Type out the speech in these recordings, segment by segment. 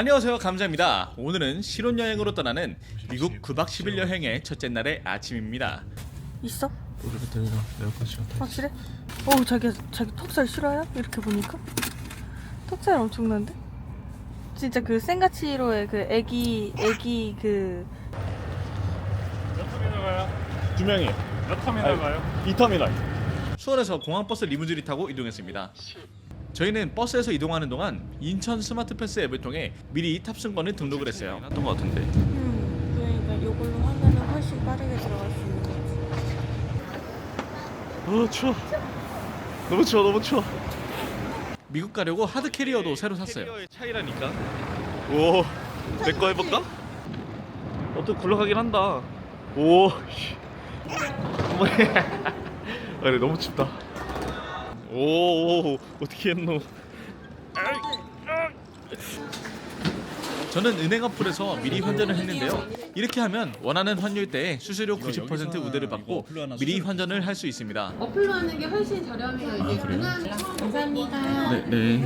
안녕하세요, 감자입니다. 오늘은 신혼여행으로 떠나는 미국 9박 10일 여행의 첫째 날의 아침입니다. 있어? 모르겠다. 이거 내가 같이 갔다. 확실해? 어우 자기 턱살 싫어요? 이렇게 보니까 턱살 엄청난데? 진짜 그 생가치로의 그 애기 그 몇 터미널 가요? 두 명이. 몇 터미널 가요? 2터미널. 수원에서 공항버스 리무진을 타고 이동했습니다. 저희는 버스에서 이동하는 동안 인천 스마트 패스 앱을 통해 미리 탑승권을 등록을 했어요. 했던 것 같은데. 그러니까 이걸로 하면은 훨씬 빠르게 들어갈 수 있는 거지. 추워. 너무 추워, 너무 추워. 미국 가려고 하드 캐리어도 새로 샀어요. 캐리어의 차이라니까. 오, 내 거 해볼까? 어떻게 굴러가긴 한다. 오, 씨. 아니 너무 춥다. 오, 어떻게 했노? 저는 은행 어플에서 미리 환전을 했는데요. 이렇게 하면 원하는 환율대에 수수료 90% 우대를 받고 미리 환전을 할 수 있습니다. 어플로 하는 게 훨씬 저렴해요. 이게 감사합니다. 네.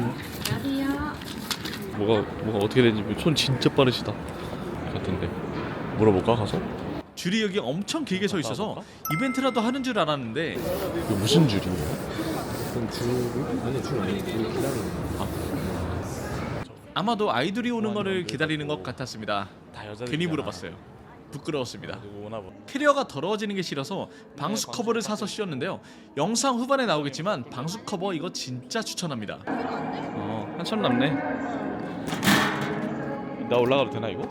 안녕하세요. 뭐가 어떻게 되는지 손 진짜 빠르시다. 같은데. 물어볼까 가서? 줄이 여기 엄청 길게 서 있어서 이벤트라도 하는 줄 알았는데 이거 무슨 줄이에요? 아마도 아이들이 오는 거를 기다리는 것 같았습니다. 다 여자들. 괜히 물어봤어요. 부끄러웠습니다. 오나 봐. 캐리어가 더러워지는 게 싫어서 방수 커버를 사서 씌웠는데요. 영상 후반에 나오겠지만 방수 커버 이거 진짜 추천합니다. 한참 남네. 나 올라가도 되나 이거?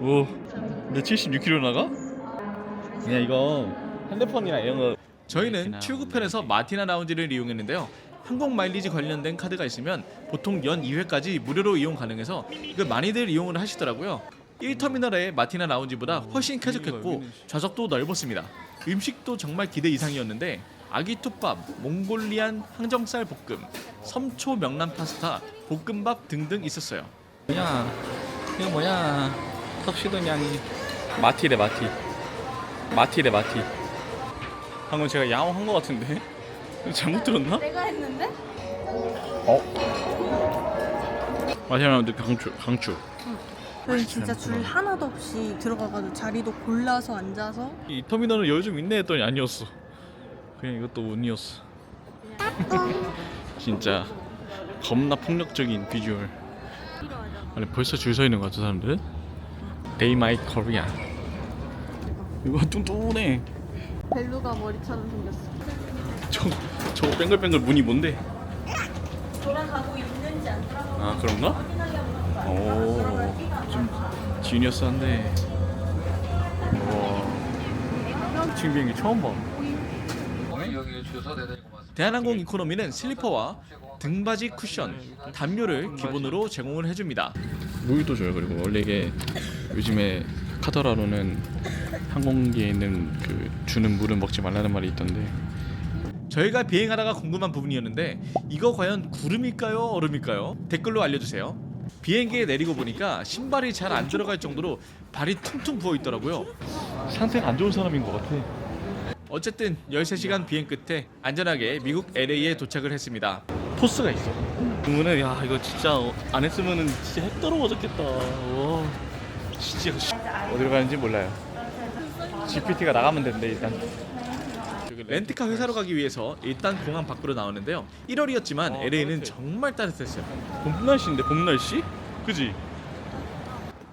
오, 내 76km 나가? 그냥 이거 핸드폰이나 이런 거. 저희는 출국편에서 마티나 라운지를 이용했는데요. 항공 마일리지 관련된 카드가 있으면 보통 연 2회까지 무료로 이용 가능해서 이걸 많이들 이용을 하시더라고요. 1터미널의 마티나 라운지보다 훨씬 쾌적했고 좌석도 넓었습니다. 음식도 정말 기대 이상이었는데 아기 톱밥, 몽골리안 항정살 볶음, 섬초 명란 파스타, 볶음밥 등등 있었어요. 뭐야? 이거 뭐야? 턱시도냥이 마티래 마티. 마티래 마티. 방금 제가 야옹한 거 같은데? 잘못 들었나? 내가 했는데? 마티나 강추. 저희 진짜 줄 하나도 없이 들어가가지고 자리도 골라서 앉아서 이 터미널은 여유 좀 있네 했더니 아니었어. 그냥 이것도 운이었어. 진짜 겁나 폭력적인 비주얼. 아니 벌써 줄 서 있는 거 같아 사람들. They my Korea. 이거 뚱뚱해. 벨루가 머리처럼 생겼어. 저 뱅글뱅글 무늬 뭔데? 돌아가고 있는지 안 돌아가고 아 그런가? 오, 좀 지니어스한데. 와, 지금 비행기 처음 봐. 대한항공 이코노미는 슬리퍼와 등받이 쿠션, 담요를 기본으로 제공을 해줍니다. 무기도 줘요. 그리고 원래 이게 요즘에 카더라로는 항공기에 있는 그 주는 물은 먹지 말라는 말이 있던데. 저희가 비행하다가 궁금한 부분이었는데 이거 과연 구름일까요? 얼음일까요? 댓글로 알려주세요. 비행기에 내리고 보니까 신발이 잘 안 들어갈 정도로 발이 퉁퉁 부어 있더라고요. 상태가 안 좋은 사람인 것 같아. 어쨌든 13시간 비행 끝에 안전하게 미국 LA에 도착을 했습니다. 포스가 있어. 그러면은 야 이거 진짜 안 했으면은 진짜 핵 떨어졌겠다. 와, 진짜 어디로 가는지 몰라요. GPT가 나가면 된대 일단. 렌트카 회사로 가기 위해서 일단 공항 밖으로 나왔는데요. 1월이었지만 LA는 정말 따뜻했어요. 봄 날씨인데 봄 날씨? 그지?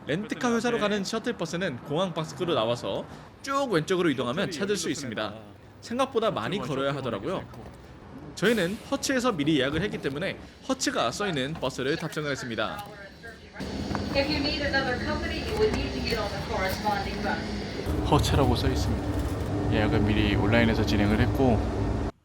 렌트카 회사로 가는 셔틀버스는 공항 밖으로 나와서 쭉 왼쪽으로 이동하면 찾을 수 있습니다. 생각보다 많이 걸어야 하더라고요. 저희는 허츠에서 미리 예약을 했기 때문에 허츠가 써있는 버스를 탑승을 했습니다. If you need another company, you would need to get on the corresponding bus. 허체라고 써 있습니다. 예약을 미리 온라인에서 진행을 했고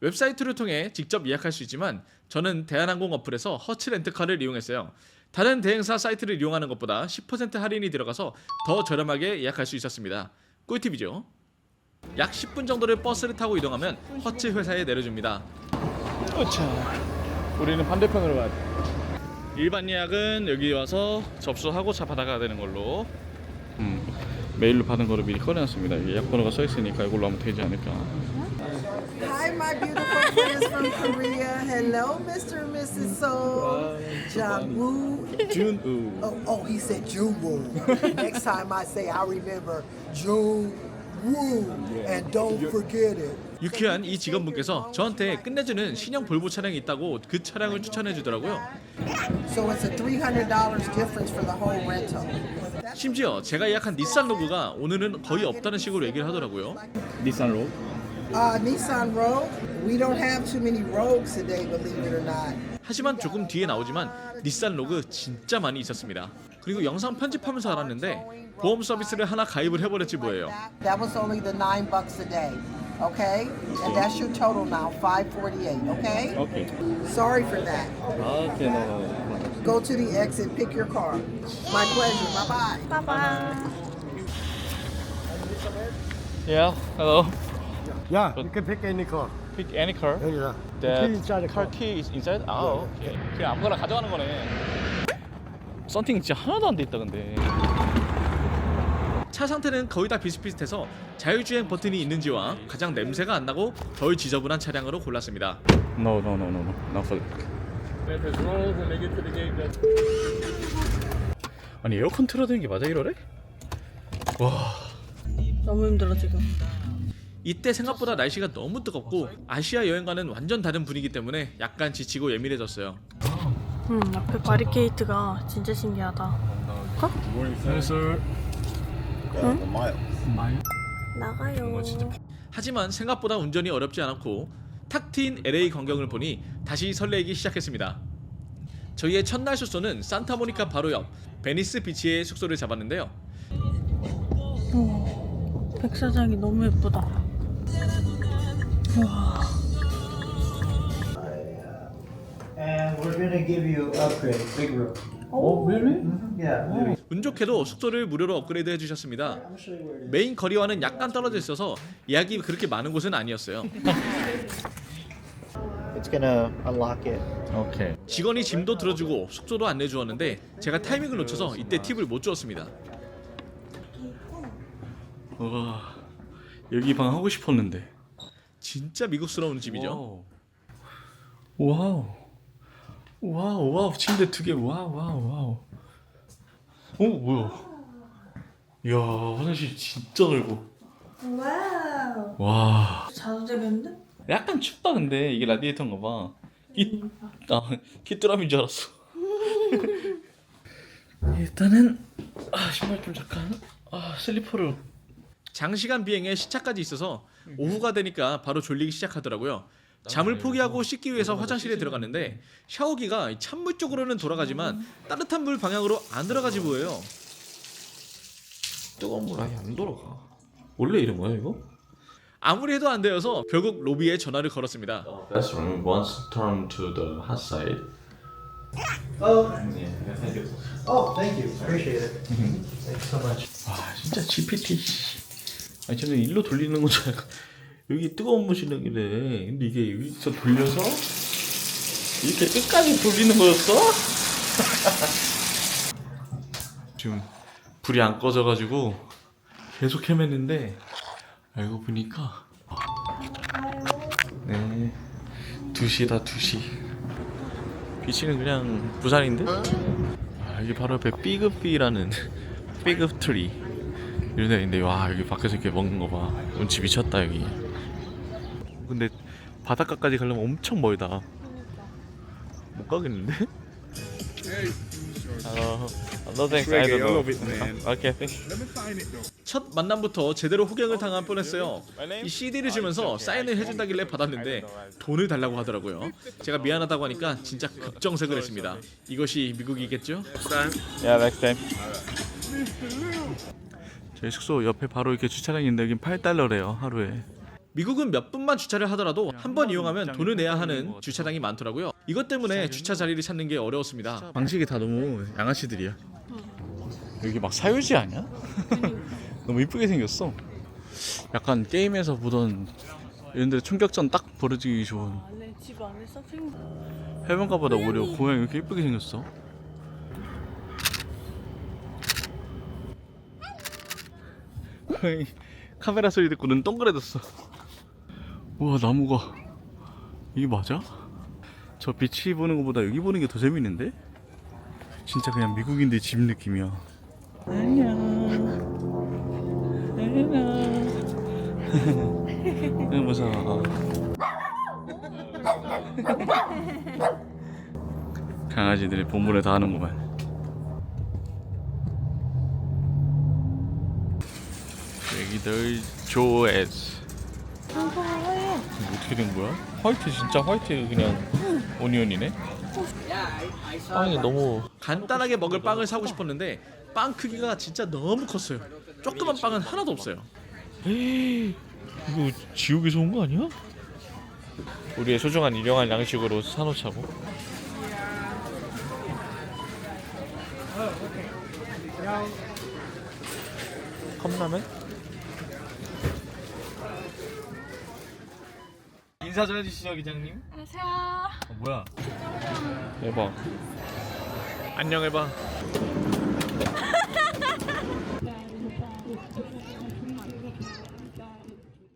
웹사이트를 통해 직접 예약할 수 있지만 저는 대한항공 어플에서 허츠 렌트카를 이용했어요. 다른 대행사 사이트를 이용하는 것보다 10% 할인이 들어가서 더 저렴하게 예약할 수 있었습니다. 꿀팁이죠. 약 10분 정도를 버스를 타고 이동하면 허츠 회사에 내려줍니다. 자, 우리는 반대편으로 가야 돼. 일반 예약은 여기 와서 접수하고 차 받아가야 되는 걸로. 메일로 받은 거를 미리 꺼내놨습니다. 예약 번호가 써 있으니까 이걸로 하면 되지 않을까. Hi, my my beautiful friends from Korea. Hello, Mr. and Mrs. Seoul. Jungwoo. 준우. Oh, he said Junwoo. Next time I say, I remember Junwoo. And don't forget it. 유쾌한 이 직원분께서 저한테 끝내주는 신형 볼보 차량이 있다고 그 차량을 추천해 주더라고요. So it's a $300 difference for the whole rental. 심지어 제가 예약한 닛산 로그가 오늘은 거의 없다는 식으로 얘기를 하더라고요. 닛산 로그. Nissan Rogue. We don't have too many Rogues today, believe it or not. 하지만 조금 뒤에 나오지만 닛산 로그 진짜 많이 있었습니다. 그리고 영상 편집하면서 알았는데 보험 서비스를 하나 가입을 해버렸지 뭐예요. That was only the $9 a day. Okay? And that's your total now, $548, okay? 오케이. Sorry for that. 오케이, no. Go to the exit, pick your car. My pleasure. Bye-bye. 빠바. Yeah, hello. Yeah, you can pick any car. Pick any car. Yeah. The key inside the car car. key is inside? 아, 오케이. 그냥 아무거나 가져가는 거네. 썬팅 진짜 하나도 안 돼 있다 근데. 차 상태는 거의 다 비슷비슷해서 자율주행 버튼이 있는지와 가장 냄새가 안 나고 덜 지저분한 차량으로 골랐습니다. No, not for 아니 에어컨 틀어야 되는 게 맞아 이러래? 와. 너무 힘들어 지금. 이때 생각보다 날씨가 너무 뜨겁고 아시아 여행과는 완전 다른 분위기 때문에 약간 지치고 예민해졌어요. 앞에 바리케이트가 진짜 신기하다. 나가요. 하지만 생각보다 운전이 어렵지 않았고 탁 트인 LA 광경을 보니 다시 설레기 시작했습니다. 저희의 첫날 숙소는 산타모니카 바로 옆 베니스 비치에 숙소를 잡았는데요. 백사장이 너무 예쁘다. 와. And we're gonna give you upgrade, big room. Oh, really? Yeah. 운 좋게도 숙소를 무료로 업그레이드 해주셨습니다. 메인 거리와는 약간 떨어져 있어서 예약이 그렇게 많은 곳은 아니었어요. It's gonna unlock it. 오케이. 직원이 짐도 들어주고 숙소도 안내주었는데 제가 타이밍을 놓쳐서 이때 팁을 못 주었습니다. 와. 여기 방 하고 싶었는데. 진짜 미국스러운 집이죠. 와우. 와우. 침대 2개. 와우. 오, 뭐야? 이야, 화장실 진짜 넓어. 와우. 와. 자도 되겠는데? 약간 춥다 근데 이게 라디에이터인가 봐. 귀뚜라미인 줄 알았어. 일단은 신발 좀 잠깐. 슬리퍼를. 장시간 비행에 시차까지 있어서 오후가 되니까 바로 졸리기 시작하더라고요. 잠을 포기하고 씻기 위해서 화장실에 들어갔는데 샤워기가 찬물 쪽으로는 돌아가지만 따뜻한 물 방향으로 안 들어가지 뭐예요. 뜨거운 물 아예 안 돌아가. 원래 이런 거야 이거? 아무리 해도 안 되어서 결국 로비에 전화를 걸었습니다. Best room once turn to the hot side. Oh, Yeah, thank you. oh, thank you. Appreciate it. Thanks so much. 아 진짜 GPT. 아니 저는 일로 돌리는 건 줄 알고 여기 뜨거운 물이래. 근데 이게 여기서 돌려서 이렇게 끝까지 돌리는 거였어? 지금 불이 안 꺼져가지고 계속 헤맸는데 알고 보니까 네 2시다 2시. 비치는 그냥 부산인데? 여기 바로 옆에 삐급비라는 삐급트리 이런 데인데 와 여기 밖에서 이렇게 먹는 거 봐. 운치 미쳤다 여기. 근데 바닷가까지 가려면 엄청 멀다. 못 가겠는데? No thanks. I don't know. Okay, thanks. 첫 만남부터 제대로 호갱을 당한 뻔했어요. 이 CD를 주면서 사인을 해준다길래 받았는데 돈을 달라고 하더라고요. 제가 미안하다고 하니까 진짜 급정색을 했습니다. 이것이 미국이겠죠? Yeah, next time. 저희 숙소 옆에 바로 이렇게 주차장이 있는데 여긴 $8래요 하루에. 미국은 몇 분만 주차를 하더라도 한 번 이용하면 돈을 내야 하는 주차장이 많더라고요. 이것 때문에 주차 자리를 찾는 게 어려웠습니다. 방식이 다 너무 양아치들이야. 여기 막 사유지 아니야? 너무 이쁘게 생겼어. 약간 게임에서 보던 이런 데 총격전 딱 벌어지기 좋은. 안에 집 안에 서핑. 해변가보다 오히려 공항이 이렇게 이쁘게 생겼어. 카메라 소리 듣고 눈 동그래졌어. 우와 나무가 이게 맞아? 저 비치 보는 것보다 여기 보는 게 더 재밌는데? 진짜 그냥 미국인들 집 느낌이야. 안녕. 너무 무서워. 강아지들이 본분을 다 하는구만. 애기들 좋아했어. 어떻게 된 거야? 화이트 진짜 화이트 그냥 오니언이네. 빵이 너무 간단하게 먹을 빵을 사고 싶었는데 빵 크기가 진짜 너무 컸어요. 조그만 빵은 하나도 없어요. 이거 지옥에서 온 거 아니야? 우리의 소중한 일용할 양식으로 사놓자고. 컵라면? 인사 좀 해주시죠 기장님. 안녕하세요. 뭐야? 대박. 안녕 해봐.